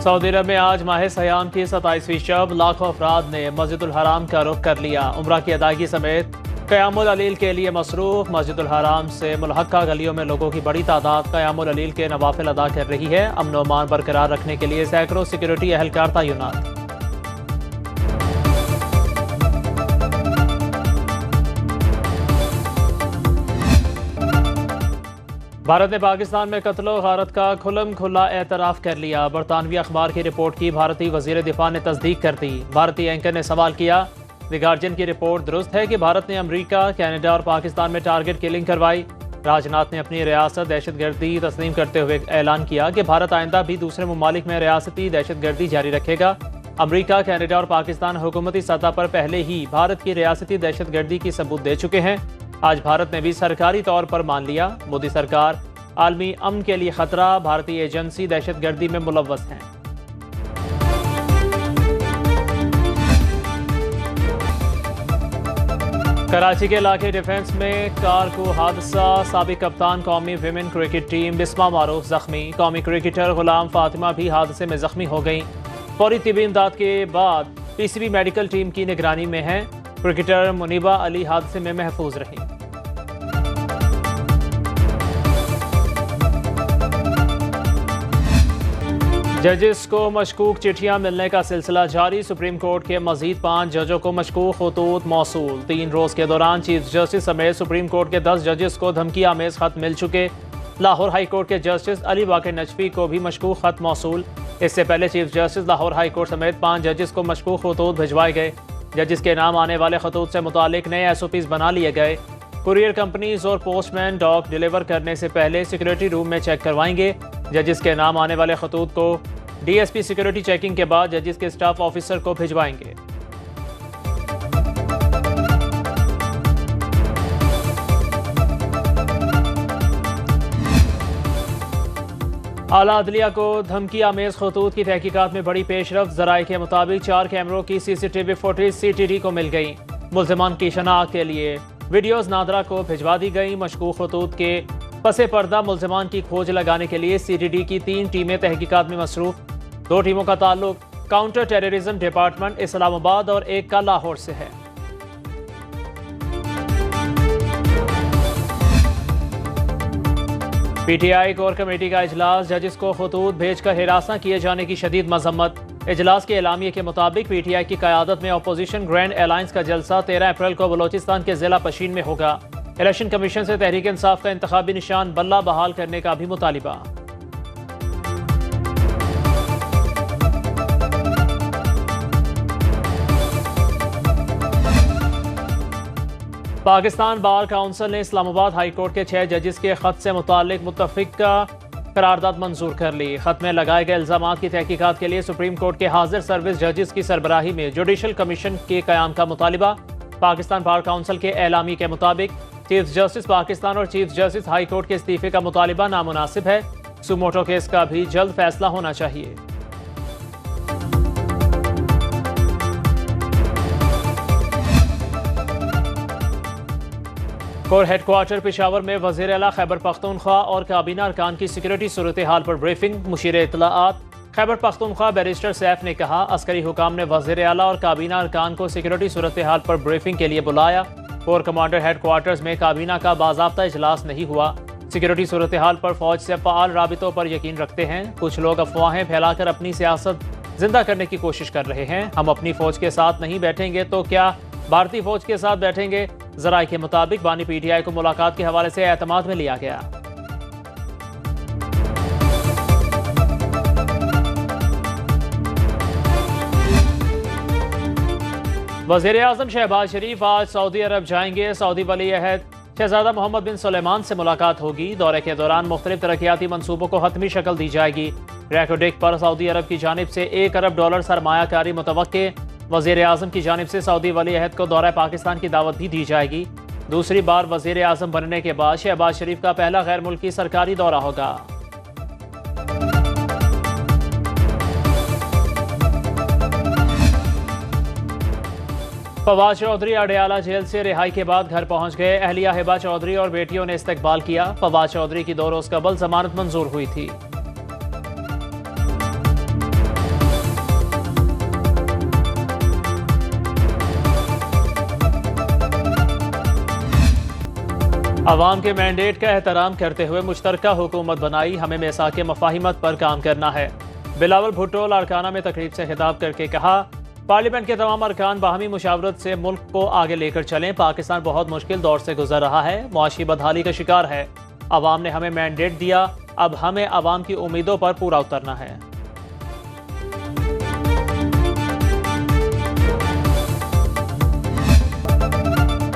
Saudi अरब में आज माह सयाम की 27वीं शब लाखों अफराद ने मस्जिदुल हराम का रुख कर लिया। उम्रा की अदायगी समेत क़यामुल अलील के लिए मसरूफ़ मस्जिदुल हराम से मुल्हक़ा गलियों में लोगों की बड़ी तादाद क़यामुल अलील के नवाफिल अदा कर रही है। अमन व अमान बरकरार रखने के लिए सैकड़ों सिक्योरिटी एहलकार तैनात। भारत ने पाकिस्तान में कत्लो गारत का खुलम खुला एतराफ़ कर लिया। बरतानवी अखबार की रिपोर्ट की भारतीय वज़ीर दिफा ने तस्दीक कर दी। भारतीय एंकर ने सवाल किया, द गार्जियन की रिपोर्ट दुरुस्त है कि भारत ने अमरीका, कनाडा और पाकिस्तान में टारगेट किलिंग करवाई। राजनाथ ने अपनी रियासत दहशतगर्दी तस्लीम करते हुए ऐलान किया कि भारत आइंदा भी दूसरे ममालिक में रियासती दहशतगर्दी जारी रखेगा। अमरीका, कनाडा और पाकिस्तान हुकूमती सतह पर पहले ही भारत की रियासती दहशतगर्दी की सबूत दे चुके हैं। आज भारत ने भी सरकारी तौर पर मान लिया, मोदी सरकार आलमी अमन के लिए खतरा, भारतीय एजेंसी दहशतगर्दी में मुलव्वस हैं। कराची के इलाके डिफेंस में कार को हादसा, साबिक कप्तान कौमी विमेन क्रिकेट टीम बिस्मा मारूफ जख्मी। कौमी क्रिकेटर गुलाम फातिमा भी हादसे में जख्मी हो गई। फौरी तिबी इमदाद के बाद पीसीबी मेडिकल टीम की निगरानी में है। क्रिकेटर मुनीबा अली हादसे में महफूज रही। जजेस को मशकूक चिट्ठियां मिलने का सिलसिला जारी। सुप्रीम कोर्ट के मजीद 5 जजों को मशकूक खतूत मौसूल। 3 रोज के दौरान चीफ जस्टिस समेत सुप्रीम कोर्ट के 10 जजेस को धमकी आमेज खत मिल चुके। लाहौर हाई कोर्ट के जस्टिस अली बाकर नजफी को भी मशकूक खत मौसूल। इससे पहले chief justice Lahore high court समेत 5 जजेस को मशकूक खतूत भिजवाए गए। जजेस के नाम आने वाले खतूत से मुतालिक नए SOPs बना लिए गए। कुरियर कंपनीज और पोस्टमैन डॉक डिलीवर करने से पहले सिक्योरिटी रूम में चेक करवाएंगे। जजेस के नाम आने वाले खतूत को DSP सिक्योरिटी चेकिंग के बाद जजेस के स्टाफ ऑफिसर को भिजवाएंगे। आला अदलिया को धमकी आमेज खतूत की तहकीकात में बड़ी पेशरफ्त। जराये के मुताबिक 4 कैमरों की CCTV फुटेज CTD को मिल गई। मुल्ज़िमान की शनाख्त के लिए वीडियोज नादरा को भिजवा दी गई। मशकूक खतूत के पसे पर्दा मुल्ज़िमान की खोज लगाने के लिए CTD की 3 टीमें तहकीकात में मसरूफ। 2 टीमों का ताल्लुक काउंटर टेररिज्म डिपार्टमेंट इस्लामाबाद और एक का लाहौर से है। PTI कोर कमेटी का इजलास, जजेस को खतूत भेजकर हिरासा किए जाने की शदीद मजम्मत। इजलास के एलामिये के मुताबिक PTI की क़यादत में अपोजिशन ग्रैंड अलायंस का जलसा 13 अप्रैल को बलोचिस्तान के जिला पशीन में होगा। इलेक्शन कमीशन से तहरीक इंसाफ का इंतखाबी निशान बल्ला बहाल करने का भी मुतालिबा। पाकिस्तान बार काउंसिल ने इस्लामाबाद हाई कोर्ट के 6 जजेस के खत से मुतालिक मुत्तफिका करारदाद मंजूर कर ली। खत में लगाए गए इल्जामात की तहकीकात के लिए सुप्रीम कोर्ट के हाजिर सर्विस जजेस की सरबराही में जुडिशल कमीशन के कयाम का मुतालिबा। पाकिस्तान बार काउंसिल के एलामी के मुताबिक चीफ जस्टिस पाकिस्तान और चीफ जस्टिस हाई कोर्ट के इस्तीफे का मुतालिबा नामुनासिब है। सुमोटो केस का भी जल्द फैसला होना चाहिए। कोर हेडक्वार्टर पेशावर में वज़ीर आला खैबर पख्तूनख्वा और काबीना अरकान की सिक्योरिटी सूरत हाल पर ब्रीफिंग। मुशीर इत्तलाआत खैबर पख्तूनख्वा बैरिस्टर सैफ ने कहा, अस्करी हुकाम ने वज़ीर आला और काबीना अरकान को सिक्योरिटी सूरत हाल पर ब्रीफिंग के लिए बुलाया। कोर कमांडर हेडक्वार्टर्स में काबीना का बाज़ाब्ता इजलास नहीं हुआ। सिक्योरिटी सूरत हाल पर फौज से फ़ाल राबितों पर यकीन रखते हैं। कुछ लोग अफवाहें फैलाकर अपनी सियासत जिंदा करने की कोशिश कर रहे हैं। हम अपनी फौज के साथ नहीं बैठेंगे तो क्या भारतीय फौज के साथ बैठेंगे। जराये के मुताबिक बानी PTI को मुलाकात के हवाले से एतमाद में लिया गया। वज़ीर आज़म शहबाज शरीफ आज सऊदी अरब जाएंगे। सऊदी वली अहद शहजादा मोहम्मद बिन सुलेमान से मुलाकात होगी। दौरे के दौरान मुख्तलिफ तरक्याती मंसूबों को हतमी शक्ल दी जाएगी। रेकोडेक पर सऊदी अरब की जानिब से $1 अरब सरमायाकारी मुतवक्के। वज़ीर आज़म की जानिब से सऊदी वली अहद को दौरा पाकिस्तान की दावत भी दी जाएगी। दूसरी बार वज़ीर आज़म बनने के बाद शहबाज शरीफ का पहला गैर मुल्की सरकारी दौरा होगा। फवाद चौधरी अडयाला जेल से रिहाई के बाद घर पहुंच गए। अहलिया हिबा चौधरी और बेटियों ने इस्तकबाल किया। फवाद चौधरी की 2 रोज कबल जमानत मंजूर हुई थी। अवाम के मैंडेट का एहतराम करते हुए मुश्तरका हुकूमत बनाई, हमें मिसाक मफाहिमत पर काम करना है। बिलावल भुट्टो लाड़काना में तकरीब से खिताब करके कहा, पार्लियामेंट के तमाम अरकान बाहमी मुशावरत से मुल्क को आगे लेकर चलें। पाकिस्तान बहुत मुश्किल दौर से गुजर रहा है, मुआशी बदहाली का शिकार है। अवाम ने हमें मैंडेट दिया, अब हमें अवाम की उम्मीदों पर पूरा उतरना है।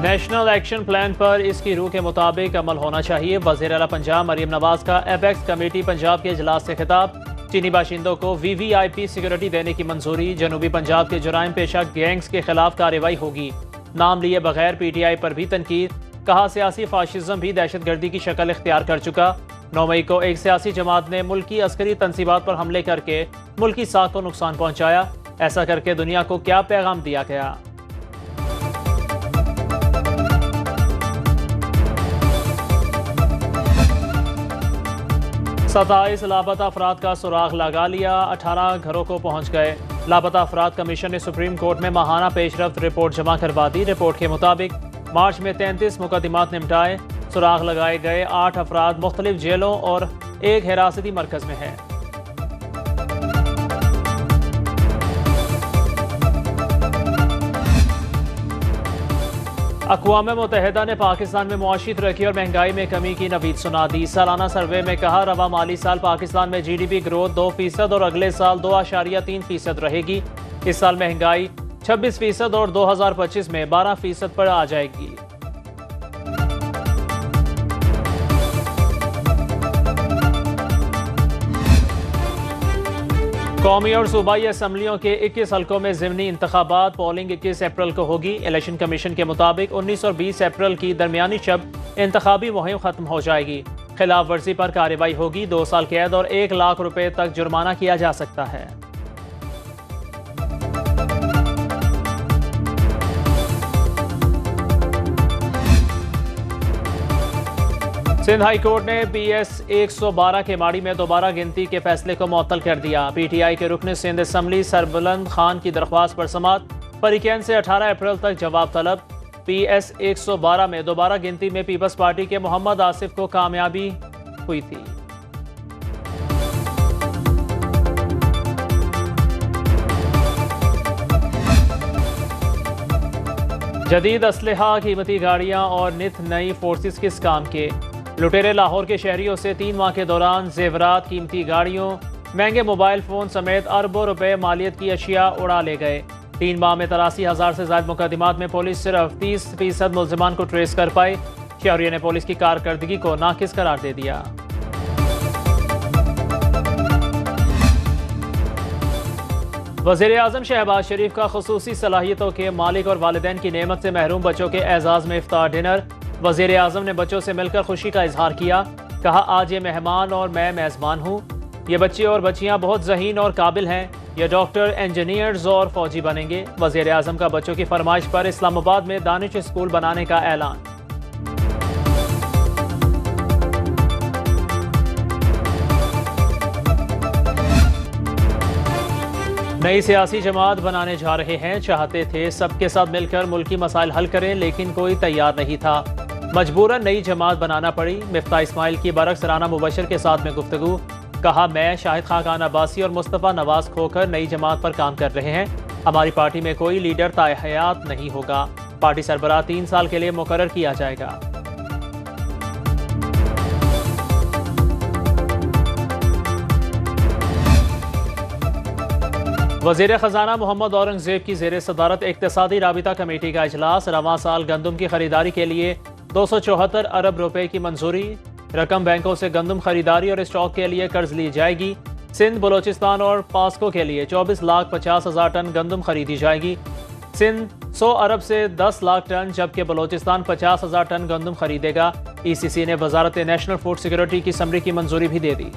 नेशनल एक्शन प्लान पर इसकी रूह के मुताबिक अमल होना चाहिए। वज़ीर आला पंजाब मरीम नवाज का एपेक्स कमेटी पंजाब के इजलास से खिताब। चीनी बाशिंदों को VVIP सिक्योरिटी देने की मंजूरी। जनूबी पंजाब के जुराइम पेशा गैंग्स के खिलाफ कार्रवाई होगी। नाम लिए बगैर PTI पर भी तनकीद। कहा, सियासी फाशिज्म भी दहशतगर्दी की शक्ल इख्तियार कर चुका। 9 मई को एक सियासी जमात ने मुल्की अस्करी तंसीबात पर हमले करके मुल्की साख को नुकसान पहुंचाया। ऐसा करके दुनिया को क्या पैगाम दिया गया? 27 लापता अफराद का सुराग लगा लिया, 18 घरों को पहुंच गए। लापता अफराद कमीशन ने सुप्रीम कोर्ट में माहाना पेशरफ्त रिपोर्ट जमा करवा दी। रिपोर्ट के मुताबिक मार्च में 33 मुकदमात निपटाए। सुराग लगाए गए 8 अफराद मुख्तलिफ जेलों और एक हिरासती मरकज में है। अक़वाम मुत्तहिदा ने पाकिस्तान में मुआशी तरक्की और महंगाई में कमी की नवीद सुना दी। सालाना सर्वे में कहा, रवा माली साल पाकिस्तान में GDP ग्रोथ 2% और अगले साल 2.3% रहेगी। इस साल महंगाई 26% और 2025 में 12% पर आ जाएगी। कौमी और सूबाई असम्बलियों के 21 हल्कों में ज़िमनी इंतखाबात। पोलिंग 21 अप्रैल को होगी। इलेक्शन कमीशन के मुताबिक 19 और 20 अप्रैल की दरमियानी शब इंतखाबी मुहिम खत्म हो जाएगी। खिलाफ वर्जी पर कार्रवाई होगी। 2 साल कैद और 1 लाख रुपए तक जुर्माना किया जा सकता है। सिंध हाई कोर्ट ने PS 112 के माड़ी में दोबारा गिनती के फैसले को मुअत्तल कर दिया। PTI के रुकन सिंध असम्बली सरबुलंद खान की दरख्वास्त पर समाअत। फरीकैन से 18 अप्रैल तक जवाब तलब। PS 112 में दोबारा गिनती में पीपल्स पार्टी के मोहम्मद आसिफ को कामयाबी हुई थी। जदीद असलहा, कीमती गाड़ियां और नित नई फोर्सेस किस काम के? लुटेरे लाहौर के शहरियों से 3 माह के दौरान जेवरात, कीमती गाड़ियों, महंगे मोबाइल फ़ोन समेत अरबों रुपए मालियत की अशिया उड़ा ले गए। 3 माह में 83,000 से ज़ायद मुकदमात में पुलिस सिर्फ 30% मुल्ज़िमान को ट्रेस कर पाई। शहरियों ने पुलिस की कारकर्दगी को नाकिस करार दे दिया। वज़ीर आज़म शहबाज शरीफ का खुसूसी सलाहियतों के मालिक और वालिदैन की नेमत से महरूम बच्चों के एजाज़ में इफ्तार डिनर। वज़ीर आज़म ने बच्चों से मिलकर खुशी का इजहार किया। कहा, आज ये मेहमान और मैं मेज़बान हूँ। ये बच्चे और बच्चियाँ बहुत ज़हीन और काबिल हैं। ये डॉक्टर, इंजीनियर्स और फौजी बनेंगे। वज़ीर आज़म का बच्चों की फरमाइश पर इस्लामाबाद में दानिश स्कूल बनाने का ऐलान। नई सियासी जमात बनाने जा रहे हैं। चाहते थे सबके साथ मिलकर मुल्की मसाइल हल करें, लेकिन कोई तैयार नहीं था। मजबूरन नई जमात बनाना पड़ी। मिफ्ता इस्माइल की बरक्स राना मुबशर के साथ में गुफ्तगू। कहा, मैं शाहिद खान अब्बासी और मुस्तफ़ा नवाज खोकर नई जमात पर काम कर रहे हैं। हमारी पार्टी में कोई लीडर ताहयात नहीं होगा। पार्टी सरबराह 3 साल के लिए मुकर्रर किया जाएगा। वज़ीर ख़जाना मोहम्मद औरंगज़ेब की ज़ेर सदारत इक़्तिसादी राबिता कमेटी का इजलास। रवां साल गंदम की खरीदारी के लिए 274 अरब रुपए की मंजूरी। रकम बैंकों से गंदम खरीदारी और स्टॉक के लिए कर्ज ली जाएगी। सिंध, बलोचिस्तान और पास्को के लिए 24,50,000 टन गंदम खरीदी जाएगी। सिंध 100 अरब से 10 लाख टन, जबकि बलोचिस्तान 50,000 टन गंदम खरीदेगा। ECC ने वजारत नेशनल फूड सिक्योरिटी की समरी की मंजूरी भी दे दी।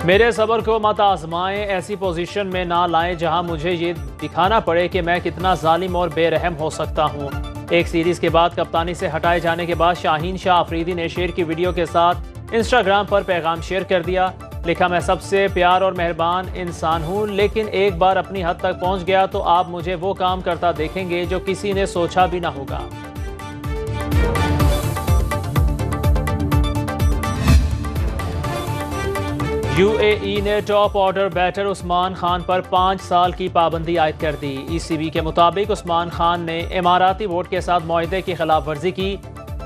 मेरे सब्र को मत आजमाएं, ऐसी पोजीशन में ना लाएं जहां मुझे ये दिखाना पड़े कि मैं कितना जालिम और बेरहम हो सकता हूं। एक सीरीज के बाद कप्तानी से हटाए जाने के बाद शाहीन शाह अफरीदी ने शेर की वीडियो के साथ इंस्टाग्राम पर पैगाम शेयर कर दिया। लिखा, मैं सबसे प्यार और मेहरबान इंसान हूं, लेकिन एक बार अपनी हद तक पहुंच गया तो आप मुझे वो काम करता देखेंगे जो किसी ने सोचा भी ना होगा। यूएई ने top order batter Usman Khan पर 5 साल की पाबंदी आयद कर दी। ईसीबी के मुताबिक उस्मान खान ने इमाराती बोर्ड के साथ मुआहदे की खिलाफ वर्जी की।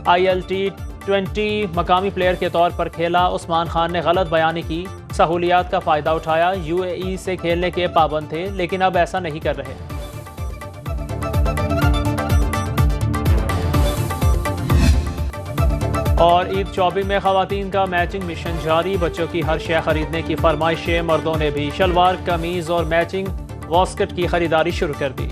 ILT20 मकामी प्लेयर के तौर पर खेला। उस्मान खान ने गलत बयानी की, सहूलियात का फ़ायदा उठाया। यूएई से खेलने के पाबंद थे, लेकिन अब ऐसा नहीं कर रहे। और ईद शॉपिंग में खवातीन का मैचिंग मिशन जारी। बच्चों की हर शय खरीदने की फरमाइशें। मर्दों ने भी शलवार, कमीज और मैचिंग वास्कट की खरीदारी शुरू कर दी।